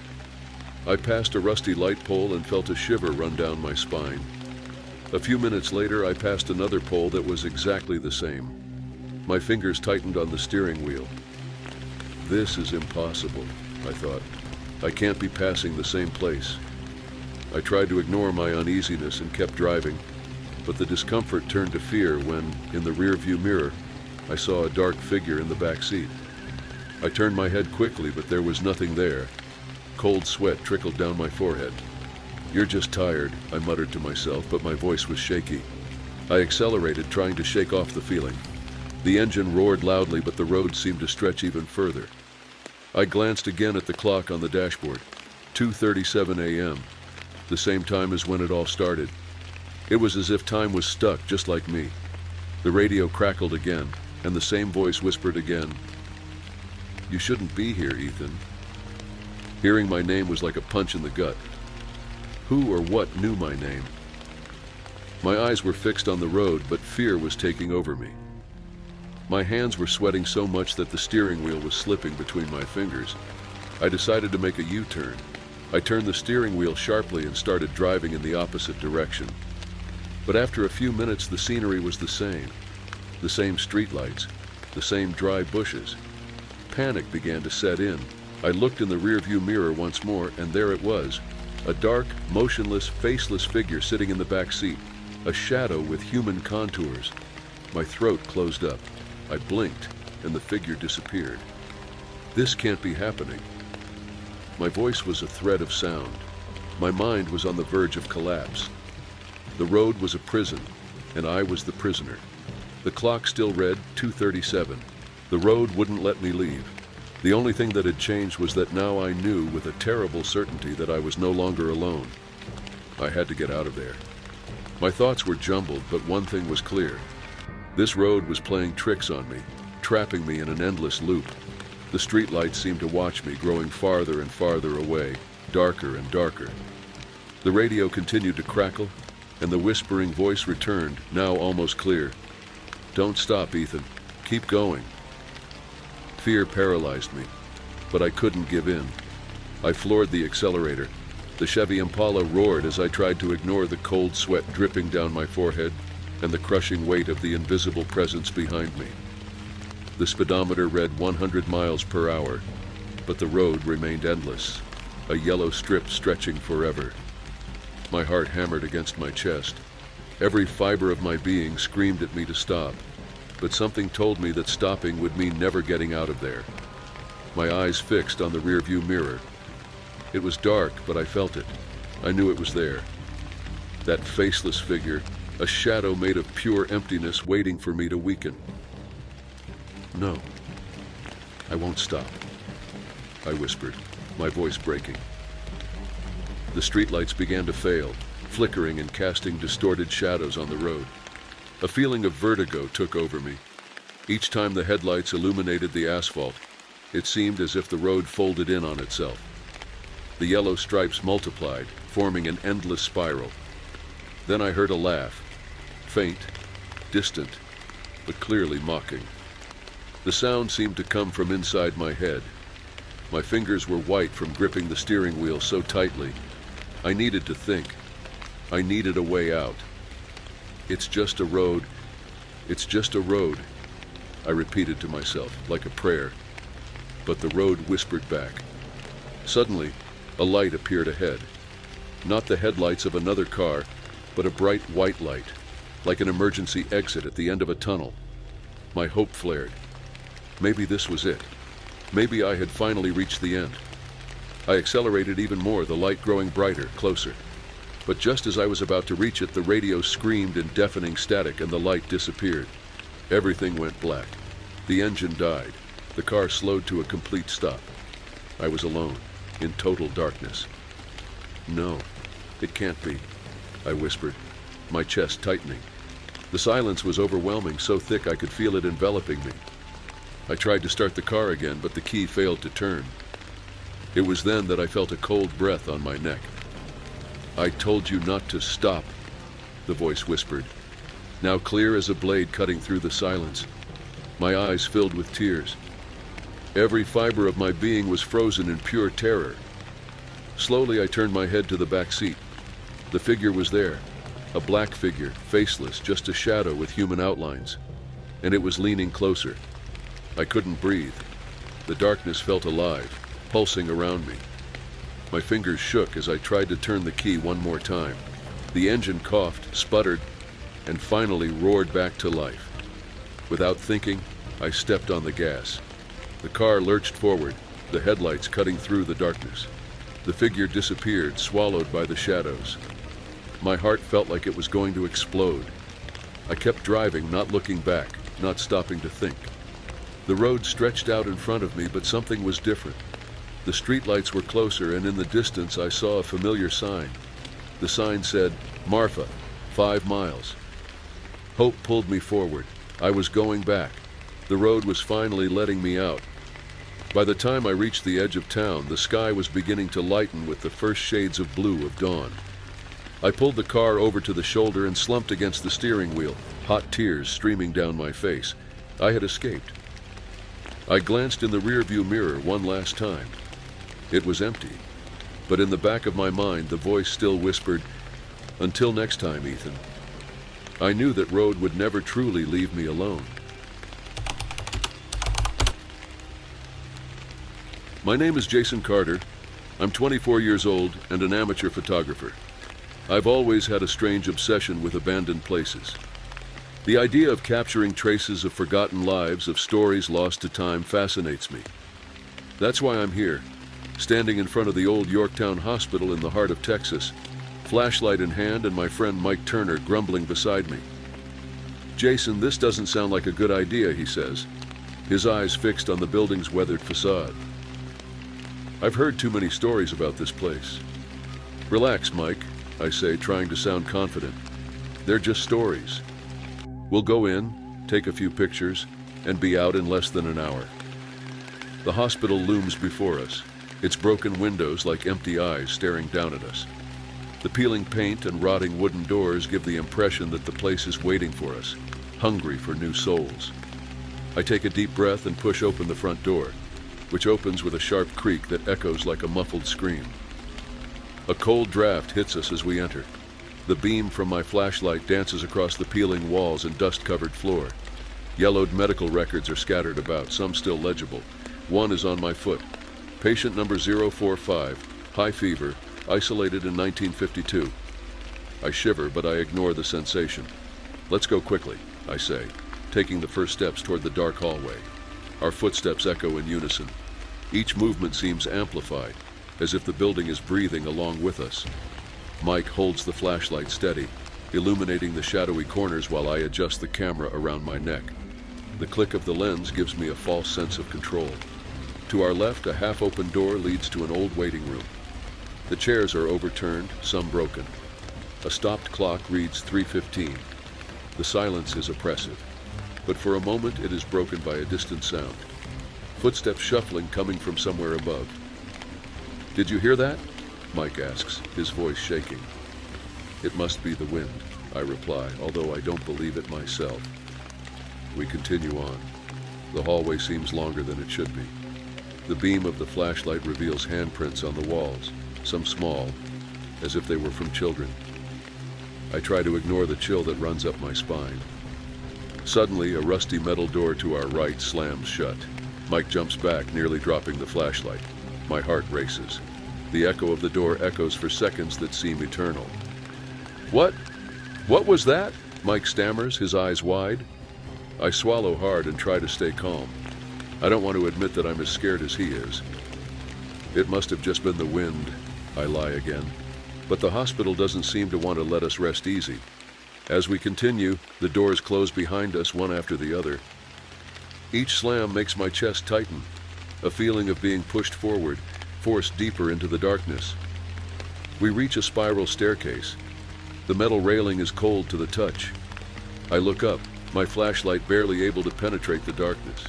I passed a rusty light pole and felt a shiver run down my spine. A few minutes later, I passed another pole that was exactly the same. My fingers tightened on the steering wheel. This is impossible, I thought. I can't be passing the same place. I tried to ignore my uneasiness and kept driving, but the discomfort turned to fear when, in the rearview mirror, I saw a dark figure in the back seat. I turned my head quickly, but there was nothing there. Cold sweat trickled down my forehead. "You're just tired," I muttered to myself, but my voice was shaky. I accelerated, trying to shake off the feeling. The engine roared loudly, but the road seemed to stretch even further. I glanced again at the clock on the dashboard. 2:37 a.m., the same time as when it all started. It was as if time was stuck, just like me. The radio crackled again, and the same voice whispered again, "You shouldn't be here, Ethan." Hearing my name was like a punch in the gut. Who or what knew my name? My eyes were fixed on the road, but fear was taking over me. My hands were sweating so much that the steering wheel was slipping between my fingers. I decided to make a U-turn. I turned the steering wheel sharply and started driving in the opposite direction. But after a few minutes, the scenery was the same. The same streetlights, the same dry bushes. Panic began to set in. I looked in the rearview mirror once more, and there it was. A dark, motionless, faceless figure sitting in the back seat. A shadow with human contours. My throat closed up. I blinked, and the figure disappeared. This can't be happening. My voice was a thread of sound. My mind was on the verge of collapse. The road was a prison, and I was the prisoner. The clock still read 2:37. The road wouldn't let me leave. The only thing that had changed was that now I knew with a terrible certainty that I was no longer alone. I had to get out of there. My thoughts were jumbled, but one thing was clear. This road was playing tricks on me, trapping me in an endless loop. The streetlights seemed to watch me, growing farther and farther away, darker and darker. The radio continued to crackle, and the whispering voice returned, now almost clear. "Don't stop, Ethan. Keep going." Fear paralyzed me, but I couldn't give in. I floored the accelerator. The Chevy Impala roared as I tried to ignore the cold sweat dripping down my forehead and the crushing weight of the invisible presence behind me. The speedometer read 100 miles per hour, but the road remained endless, a yellow strip stretching forever. My heart hammered against my chest. Every fiber of my being screamed at me to stop, but something told me that stopping would mean never getting out of there. My eyes fixed on the rearview mirror. It was dark, but I felt it. I knew it was there. That faceless figure, a shadow made of pure emptiness waiting for me to weaken. "No, I won't stop," I whispered, my voice breaking. The streetlights began to fail, flickering and casting distorted shadows on the road. A feeling of vertigo took over me. Each time the headlights illuminated the asphalt, it seemed as if the road folded in on itself. The yellow stripes multiplied, forming an endless spiral. Then I heard a laugh, faint, distant, but clearly mocking. The sound seemed to come from inside my head. My fingers were white from gripping the steering wheel so tightly. I needed to think. I needed a way out. It's just a road. It's just a road, I repeated to myself, like a prayer. But the road whispered back. Suddenly, a light appeared ahead. Not the headlights of another car, but a bright white light, like an emergency exit at the end of a tunnel. My hope flared. Maybe this was it. Maybe I had finally reached the end. I accelerated even more, the light growing brighter, closer. But just as I was about to reach it, the radio screamed in deafening static and the light disappeared. Everything went black. The engine died. The car slowed to a complete stop. I was alone, in total darkness. No, it can't be, I whispered, my chest tightening. The silence was overwhelming, so thick I could feel it enveloping me. I tried to start the car again, but the key failed to turn. It was then that I felt a cold breath on my neck. I told you not to stop, the voice whispered, now clear as a blade cutting through the silence. My eyes filled with tears. Every fiber of my being was frozen in pure terror. Slowly I turned my head to the back seat. The figure was there, a black figure, faceless, just a shadow with human outlines. And it was leaning closer. I couldn't breathe. The darkness felt alive, pulsing around me. My fingers shook as I tried to turn the key one more time. The engine coughed, sputtered, and finally roared back to life. Without thinking, I stepped on the gas. The car lurched forward, the headlights cutting through the darkness. The figure disappeared, swallowed by the shadows. My heart felt like it was going to explode. I kept driving, not looking back, not stopping to think. The road stretched out in front of me, but something was different. The streetlights were closer, and in the distance I saw a familiar sign. The sign said, Marfa, 5 miles. Hope pulled me forward. I was going back. The road was finally letting me out. By the time I reached the edge of town, the sky was beginning to lighten with the first shades of blue of dawn. I pulled the car over to the shoulder and slumped against the steering wheel, hot tears streaming down my face. I had escaped. I glanced in the rearview mirror one last time. It was empty, but in the back of my mind, the voice still whispered, "Until next time, Ethan." I knew that road would never truly leave me alone. My name is Jason Carter. I'm 24 years old and an amateur photographer. I've always had a strange obsession with abandoned places. The idea of capturing traces of forgotten lives, of stories lost to time, fascinates me. That's why I'm here, standing in front of the old Yorktown Hospital in the heart of Texas, flashlight in hand and my friend Mike Turner grumbling beside me. "Jason, this doesn't sound like a good idea," he says, his eyes fixed on the building's weathered facade. "I've heard too many stories about this place." "Relax, Mike," I say, trying to sound confident. "They're just stories. We'll go in, take a few pictures, and be out in less than an hour." The hospital looms before us, its broken windows like empty eyes staring down at us. The peeling paint and rotting wooden doors give the impression that the place is waiting for us, hungry for new souls. I take a deep breath and push open the front door, which opens with a sharp creak that echoes like a muffled scream. A cold draft hits us as we enter. The beam from my flashlight dances across the peeling walls and dust-covered floor. Yellowed medical records are scattered about, some still legible. One is on my foot. Patient number 045, high fever, isolated in 1952. I shiver, but I ignore the sensation. "Let's go quickly," I say, taking the first steps toward the dark hallway. Our footsteps echo in unison. Each movement seems amplified, as if the building is breathing along with us. Mike holds the flashlight steady, illuminating the shadowy corners while I adjust the camera around my neck. The click of the lens gives me a false sense of control. To our left, a half-open door leads to an old waiting room. The chairs are overturned, some broken. A stopped clock reads 3:15. The silence is oppressive, but for a moment it is broken by a distant sound. Footsteps shuffling coming from somewhere above. "Did you hear that?" Mike asks, his voice shaking. "It must be the wind," I reply, although I don't believe it myself. We continue on. The hallway seems longer than it should be. The beam of the flashlight reveals handprints on the walls, some small, as if they were from children. I try to ignore the chill that runs up my spine. Suddenly, a rusty metal door to our right slams shut. Mike jumps back, nearly dropping the flashlight. My heart races. The echo of the door echoes for seconds that seem eternal. What was that? Mike stammers, his eyes wide. I swallow hard and try to stay calm. I don't want to admit that I'm as scared as he is. It must have just been the wind, I lie again. But the hospital doesn't seem to want to let us rest easy. As we continue, the doors close behind us one after the other. Each slam makes my chest tighten, a feeling of being pushed forward, forced deeper into the darkness. We reach a spiral staircase. The metal railing is cold to the touch. I look up, my flashlight barely able to penetrate the darkness.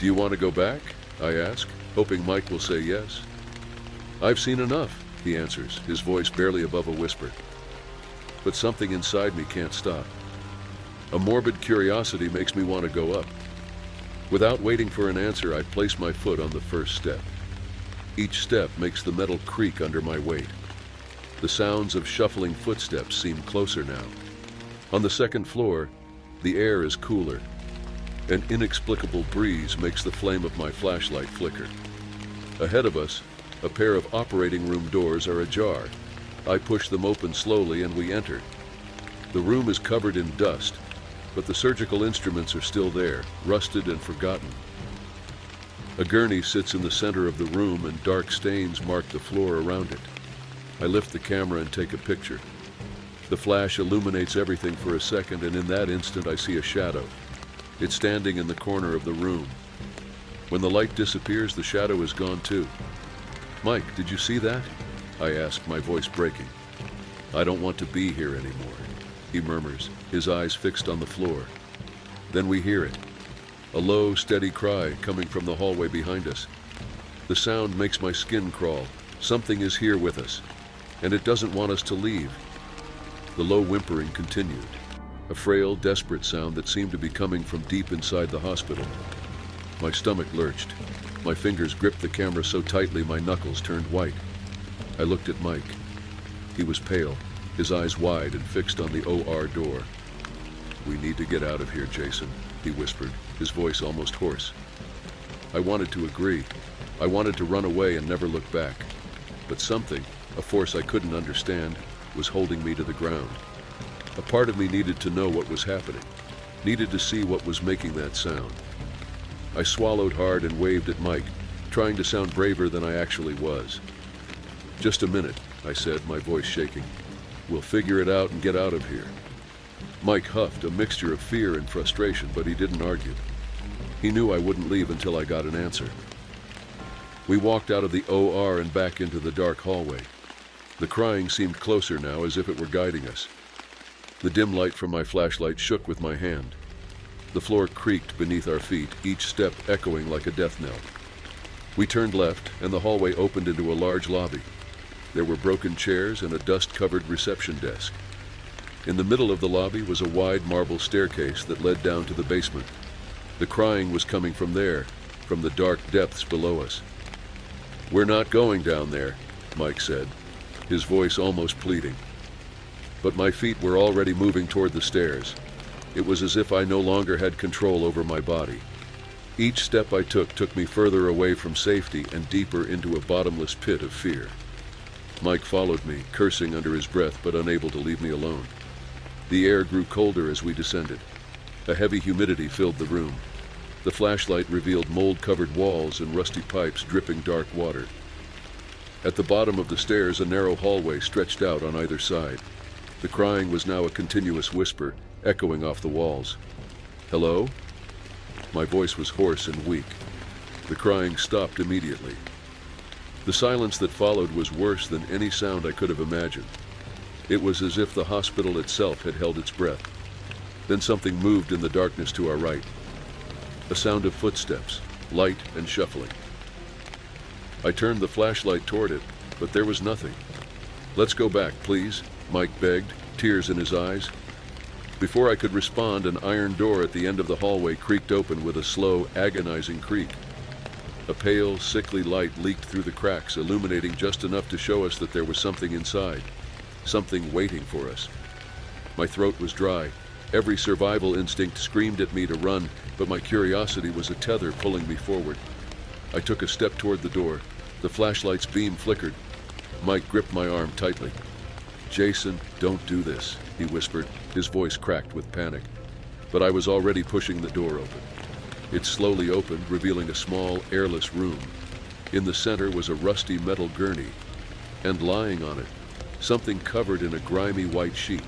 Do you want to go back? I ask, hoping Mike will say yes. I've seen enough, he answers, his voice barely above a whisper. But something inside me can't stop. A morbid curiosity makes me want to go up. Without waiting for an answer, I place my foot on the first step. Each step makes the metal creak under my weight. The sounds of shuffling footsteps seem closer now. On the second floor, the air is cooler. An inexplicable breeze makes the flame of my flashlight flicker. Ahead of us, a pair of operating room doors are ajar. I push them open slowly and we enter. The room is covered in dust, but the surgical instruments are still there, rusted and forgotten. A gurney sits in the center of the room and dark stains mark the floor around it. I lift the camera and take a picture. The flash illuminates everything for a second, and in that instant I see a shadow. It's standing in the corner of the room. When the light disappears, the shadow is gone too. Mike, did you see that? I ask, my voice breaking. I don't want to be here anymore, he murmurs, his eyes fixed on the floor. Then we hear it. A low, steady cry coming from the hallway behind us. The sound makes my skin crawl. Something is here with us, and it doesn't want us to leave. The low whimpering continued, a frail, desperate sound that seemed to be coming from deep inside the hospital. My stomach lurched. My fingers gripped the camera so tightly my knuckles turned white. I looked at Mike. He was pale, his eyes wide and fixed on the OR door. "We need to get out of here, Jason," he whispered, his voice almost hoarse. I wanted to agree. I wanted to run away and never look back. But something, a force I couldn't understand, was holding me to the ground. A part of me needed to know what was happening, needed to see what was making that sound. I swallowed hard and waved at Mike, trying to sound braver than I actually was. "Just a minute," I said, my voice shaking. "We'll figure it out and get out of here." Mike huffed, a mixture of fear and frustration, but he didn't argue. He knew I wouldn't leave until I got an answer. We walked out of the OR and back into the dark hallway. The crying seemed closer now, as if it were guiding us. The dim light from my flashlight shook with my hand. The floor creaked beneath our feet, each step echoing like a death knell. We turned left, and the hallway opened into a large lobby. There were broken chairs and a dust-covered reception desk. In the middle of the lobby was a wide marble staircase that led down to the basement. The crying was coming from there, from the dark depths below us. "We're not going down there," Mike said, his voice almost pleading. But my feet were already moving toward the stairs. It was as if I no longer had control over my body. Each step I took me further away from safety and deeper into a bottomless pit of fear. Mike followed me, cursing under his breath but unable to leave me alone. The air grew colder as we descended. A heavy humidity filled the room. The flashlight revealed mold-covered walls and rusty pipes dripping dark water. At the bottom of the stairs, a narrow hallway stretched out on either side. The crying was now a continuous whisper, echoing off the walls. "Hello?" My voice was hoarse and weak. The crying stopped immediately. The silence that followed was worse than any sound I could have imagined. It was as if the hospital itself had held its breath. Then something moved in the darkness to our right. A sound of footsteps, light and shuffling. I turned the flashlight toward it, but there was nothing. "Let's go back, please," Mike begged, tears in his eyes. Before I could respond, an iron door at the end of the hallway creaked open with a slow, agonizing creak. A pale, sickly light leaked through the cracks, illuminating just enough to show us that there was something inside. something waiting for us. My throat was dry. Every survival instinct screamed at me to run, but my curiosity was a tether pulling me forward. I took a step toward the door. The flashlight's beam flickered. Mike gripped my arm tightly. "Jason, don't do this," he whispered, his voice cracked with panic. But I was already pushing the door open. It slowly opened, revealing a small, airless room. In the center was a rusty metal gurney, and lying on it, something covered in a grimy white sheet.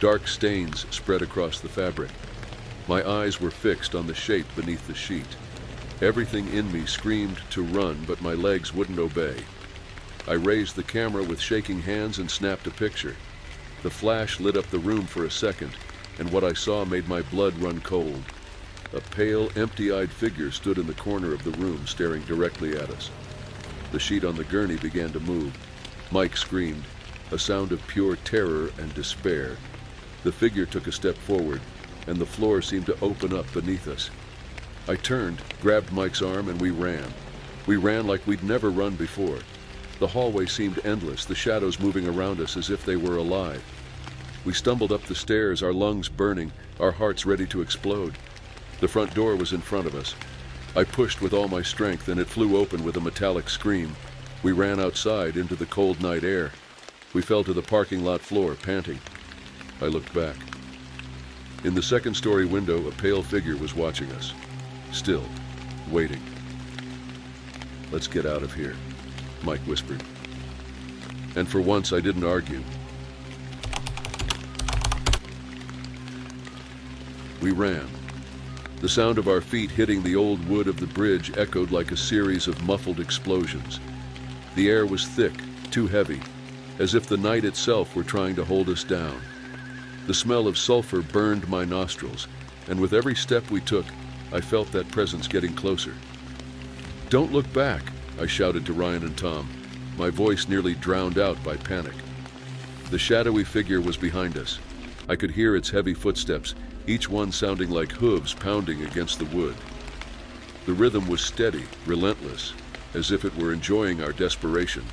Dark stains spread across the fabric. My eyes were fixed on the shape beneath the sheet. Everything in me screamed to run, but my legs wouldn't obey. I raised the camera with shaking hands and snapped a picture. The flash lit up the room for a second, and what I saw made my blood run cold. A pale, empty-eyed figure stood in the corner of the room, staring directly at us. The sheet on the gurney began to move. Mike screamed, a sound of pure terror and despair. The figure took a step forward, and the floor seemed to open up beneath us. I turned, grabbed Mike's arm, and we ran. We ran like we'd never run before. The hallway seemed endless, the shadows moving around us as if they were alive. We stumbled up the stairs, our lungs burning, our hearts ready to explode. The front door was in front of us. I pushed with all my strength, and it flew open with a metallic scream. We ran outside into the cold night air. We fell to the parking lot floor, panting. I looked back. In the second-story window, a pale figure was watching us. Still, waiting. "Let's get out of here," Mike whispered. And for once, I didn't argue. We ran. The sound of our feet hitting the old wood of the bridge echoed like a series of muffled explosions. The air was thick, too heavy, as if the night itself were trying to hold us down. The smell of sulfur burned my nostrils, and with every step we took, I felt that presence getting closer. "Don't look back," I shouted to Ryan and Tom, my voice nearly drowned out by panic. The shadowy figure was behind us. I could hear its heavy footsteps, each one sounding like hooves pounding against the wood. The rhythm was steady, relentless, as if it were enjoying our desperation.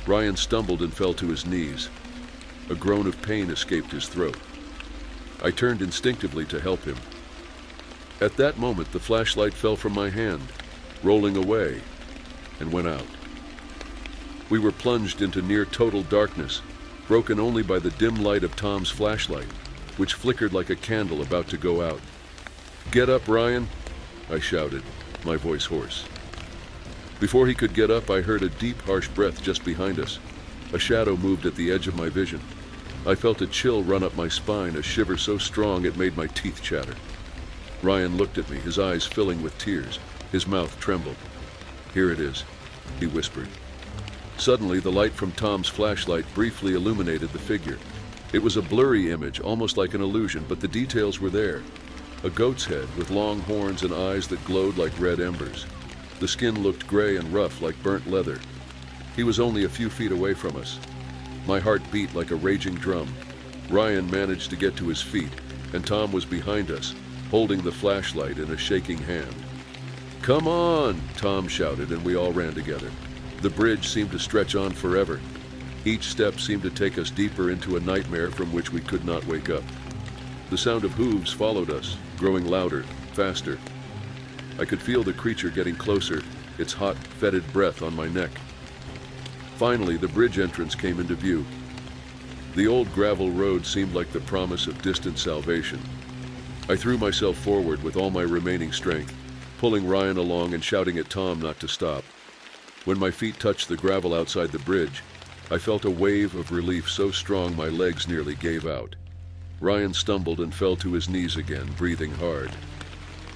Ryan stumbled and fell to his knees. A groan of pain escaped his throat. I turned instinctively to help him. At that moment, the flashlight fell from my hand, rolling away, and went out. We were plunged into near total darkness, broken only by the dim light of Tom's flashlight, which flickered like a candle about to go out. "Get up, Ryan," I shouted, my voice hoarse. Before he could get up, I heard a deep, harsh breath just behind us. A shadow moved at the edge of my vision. I felt a chill run up my spine, a shiver so strong it made my teeth chatter. Ryan looked at me, his eyes filling with tears. His mouth trembled. "Here it is," he whispered. Suddenly, the light from Tom's flashlight briefly illuminated the figure. It was a blurry image, almost like an illusion, but the details were there. A goat's head with long horns and eyes that glowed like red embers. The skin looked gray and rough like burnt leather. He was only a few feet away from us. My heart beat like a raging drum. Ryan managed to get to his feet, and Tom was behind us, holding the flashlight in a shaking hand. "Come on!" Tom shouted, and we all ran together. The bridge seemed to stretch on forever. Each step seemed to take us deeper into a nightmare from which we could not wake up. The sound of hooves followed us, growing louder, faster. I could feel the creature getting closer, its hot, fetid breath on my neck. Finally, the bridge entrance came into view. The old gravel road seemed like the promise of distant salvation. I threw myself forward with all my remaining strength, pulling Ryan along and shouting at Tom not to stop. When my feet touched the gravel outside the bridge, I felt a wave of relief so strong my legs nearly gave out. Ryan stumbled and fell to his knees again, breathing hard.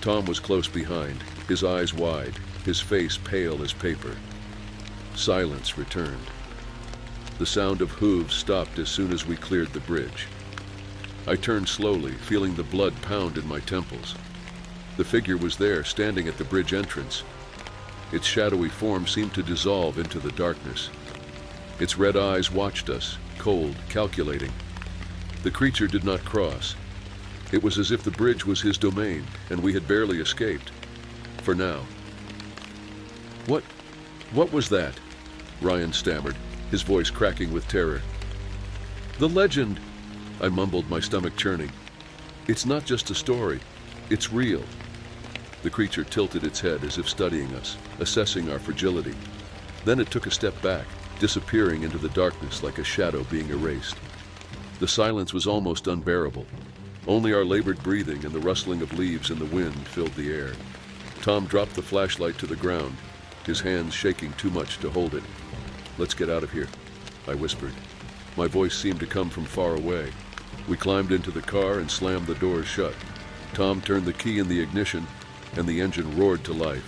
Tom was close behind, his eyes wide, his face pale as paper. Silence returned. The sound of hooves stopped as soon as we cleared the bridge. I turned slowly, feeling the blood pound in my temples. The figure was there, standing at the bridge entrance. Its shadowy form seemed to dissolve into the darkness. Its red eyes watched us, cold, calculating. The creature did not cross. It was as if the bridge was his domain, and we had barely escaped. For now. What was that?" Ryan stammered, his voice cracking with terror. The legend, I mumbled, my stomach churning. It's not just a story, it's real. The creature tilted its head as if studying us, assessing our fragility. Then it took a step back, disappearing into the darkness like a shadow being erased. The silence was almost unbearable. Only our labored breathing and the rustling of leaves in the wind filled the air. Tom dropped the flashlight to the ground, his hands shaking too much to hold it. "Let's get out of here," I whispered. My voice seemed to come from far away. We climbed into the car and slammed the doors shut. Tom turned the key in the ignition, and the engine roared to life.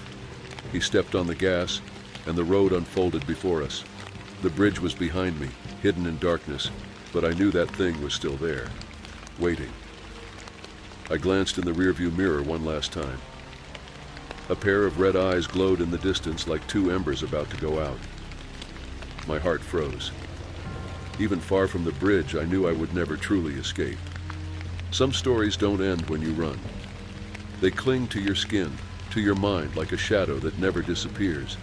He stepped on the gas, and the road unfolded before us. The bridge was behind me, hidden in darkness, but I knew that thing was still there, waiting. I glanced in the rearview mirror one last time. A pair of red eyes glowed in the distance like two embers about to go out. My heart froze. Even far from the bridge, I knew I would never truly escape. Some stories don't end when you run. They cling to your skin, to your mind, like a shadow that never disappears.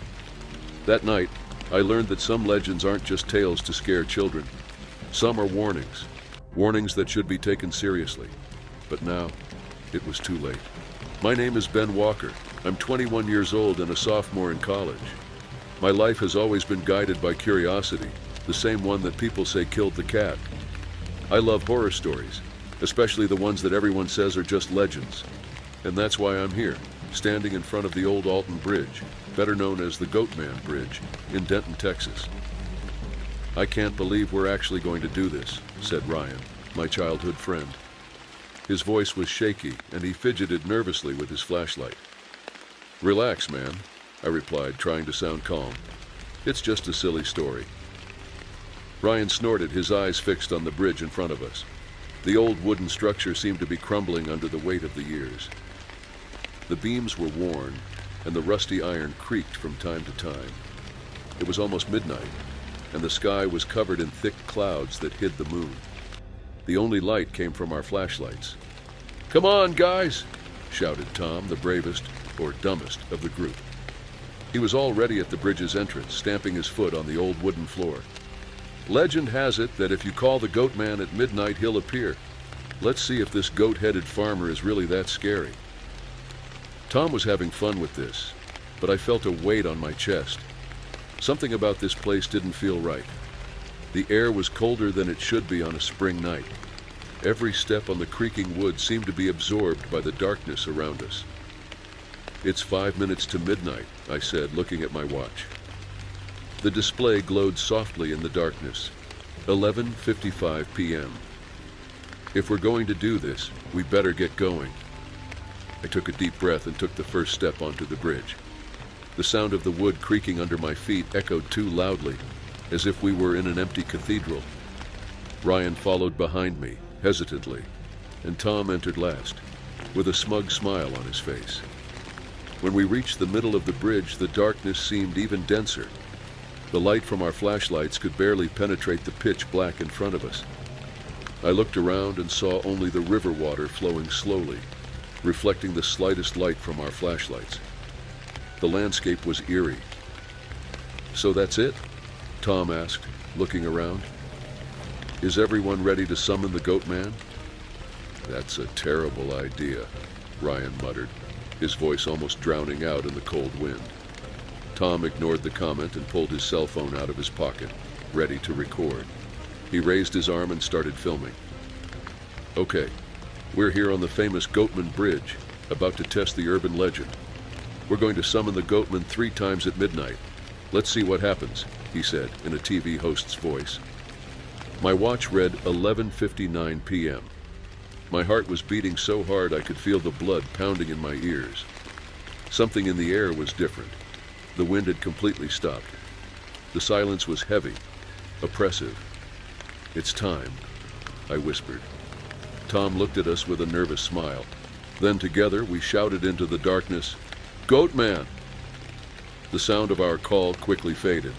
That night, I learned that some legends aren't just tales to scare children. Some are warnings, warnings that should be taken seriously. But now, it was too late. My name is Ben Walker. I'm 21 years old and a sophomore in college. My life has always been guided by curiosity, the same one that people say killed the cat. I love horror stories, especially the ones that everyone says are just legends. And that's why I'm here, standing in front of the old Alton Bridge, better known as the Goatman Bridge, in Denton, Texas. "I can't believe we're actually going to do this," said Ryan, my childhood friend. His voice was shaky, and he fidgeted nervously with his flashlight. "Relax, man," I replied, trying to sound calm. "It's just a silly story." Ryan snorted, his eyes fixed on the bridge in front of us. The old wooden structure seemed to be crumbling under the weight of the years. The beams were worn, and the rusty iron creaked from time to time. It was almost midnight, and the sky was covered in thick clouds that hid the moon. The only light came from our flashlights. "Come on, guys!" shouted Tom, the bravest, or dumbest, of the group. He was already at the bridge's entrance, stamping his foot on the old wooden floor. "Legend has it that if you call the goat man at midnight, he'll appear. Let's see if this goat-headed farmer is really that scary." Tom was having fun with this, but I felt a weight on my chest. Something about this place didn't feel right. The air was colder than it should be on a spring night. Every step on the creaking wood seemed to be absorbed by the darkness around us. "It's 5 minutes to midnight," I said, looking at my watch. The display glowed softly in the darkness. 11:55 p.m. "If we're going to do this, we better get going." I took a deep breath and took the first step onto the bridge. The sound of the wood creaking under my feet echoed too loudly, as if we were in an empty cathedral. Ryan followed behind me, hesitantly, and Tom entered last, with a smug smile on his face. When we reached the middle of the bridge, the darkness seemed even denser. The light from our flashlights could barely penetrate the pitch black in front of us. I looked around and saw only the river water flowing slowly, reflecting the slightest light from our flashlights. The landscape was eerie. "So that's it?" Tom asked, looking around. "Is everyone ready to summon the goat man?" "That's a terrible idea," Ryan muttered, his voice almost drowning out in the cold wind. Tom ignored the comment and pulled his cell phone out of his pocket, ready to record. He raised his arm and started filming. "Okay, we're here on the famous Goatman Bridge, about to test the urban legend. We're going to summon the Goatman 3 times at midnight. Let's see what happens," he said in a TV host's voice. My watch read 11:59 p.m. My heart was beating so hard I could feel the blood pounding in my ears. Something in the air was different. The wind had completely stopped. The silence was heavy, oppressive. "It's time," I whispered. Tom looked at us with a nervous smile. Then together we shouted into the darkness, "Goatman!" The sound of our call quickly faded.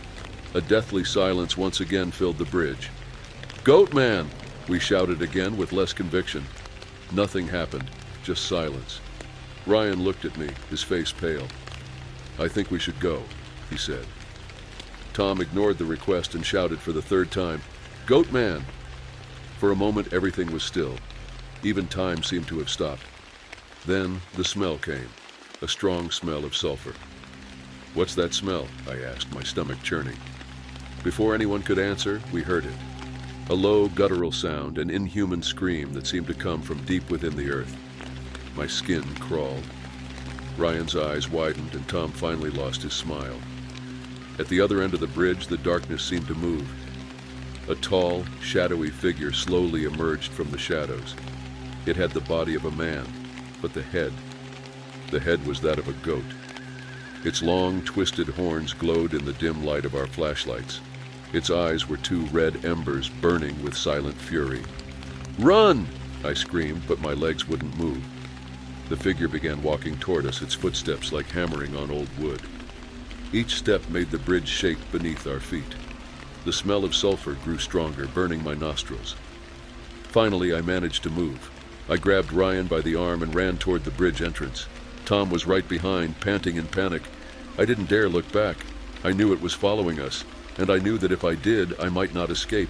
A deathly silence once again filled the bridge. "Goatman!" we shouted again with less conviction. Nothing happened, just silence. Ryan looked at me, his face pale. "I think we should go," he said. Tom ignored the request and shouted for the 3rd time, "Goatman!" For a moment, everything was still. Even time seemed to have stopped. Then the smell came, a strong smell of sulfur. "What's that smell?" I asked, my stomach churning. Before anyone could answer, we heard it. A low, guttural sound, an inhuman scream that seemed to come from deep within the earth. My skin crawled. Ryan's eyes widened, and Tom finally lost his smile. At the other end of the bridge, the darkness seemed to move. A tall, shadowy figure slowly emerged from the shadows. It had the body of a man, but the head was that of a goat. Its long, twisted horns glowed in the dim light of our flashlights. Its eyes were two red embers burning with silent fury. "Run!" I screamed, but my legs wouldn't move. The figure began walking toward us, its footsteps like hammering on old wood. Each step made the bridge shake beneath our feet. The smell of sulfur grew stronger, burning my nostrils. Finally, I managed to move. I grabbed Ryan by the arm and ran toward the bridge entrance. Tom was right behind, panting in panic. I didn't dare look back. I knew it was following us, and I knew that if I did, I might not escape.